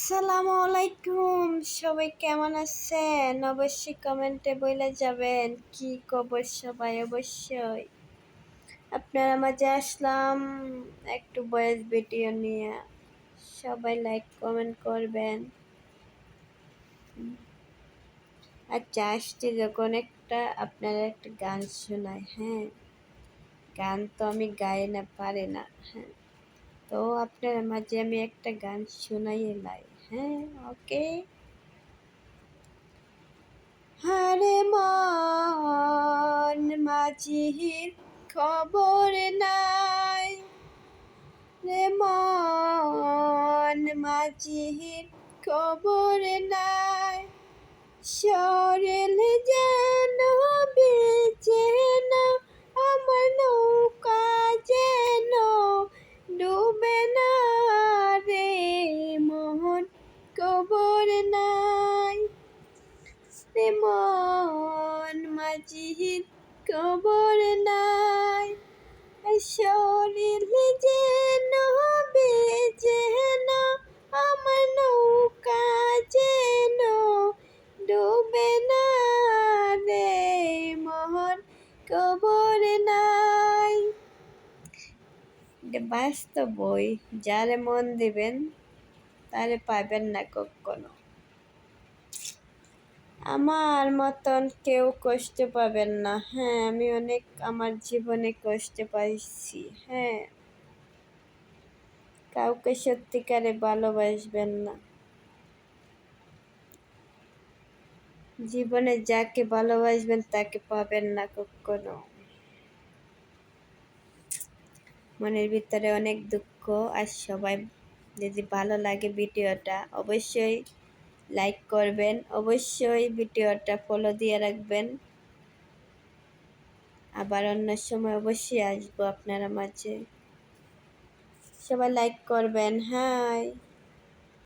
আসসালামু আলাইকুম, সবাই কেমন আছেন? অবশ্যই কমেন্টে বলে যাবেন কি খবর সবাই। অবশ্যই আপনারা মাঝে আসলাম একটু ভয়েস ভিডিও নিয়ে। সবাই লাইক কমেন্ট করবেন। আচ্ছা, আসছে যখন আপনারা একটা গান শোনায়। হ্যাঁ, গান তো আমি গাই না, পারি না। হ্যাঁ, তো আপনার মাঝে আমি একটা গান শোনাই লাই। হ্যাঁ, ওকে। হারে মন মাঝির খবর নাই রে, মন মাঝির খবর নাই। শরীর যেন বেচে না, আমার নৌকা যেন ডুবে না রে, মোহন খবর নাই রে, মন মাঝির খবর নাই। শরীর যেন বেচে না, আমার নৌকা যেন ডুবে না রে, মোহন খবর নাই। এটা বাস্তব বই, যারে মন দিবেন তারে পাবেন না কখনো। আমার মতন কেউ কষ্ট পাবেন না। হ্যাঁ, আমি অনেক আমার জীবনে কষ্ট পাইছি। হ্যাঁ, কাউকে সত্যিকারে ভালোবাসবেন না। জীবনে যাকে ভালোবাসবেন তাকে পাবেন না কখনো। মনের ভিতরে অনেক দুঃখ। আর সবাই যদি ভালো লাগে ভিডিওটা অবশ্যই লাইক করবেন, অবশ্যই ভিডিওটা ফলো দিয়ে রাখবেন। আবার অন্য সময় অবশ্যই আসবো আপনারা মাঝে। সবাই লাইক করবেন। হাই।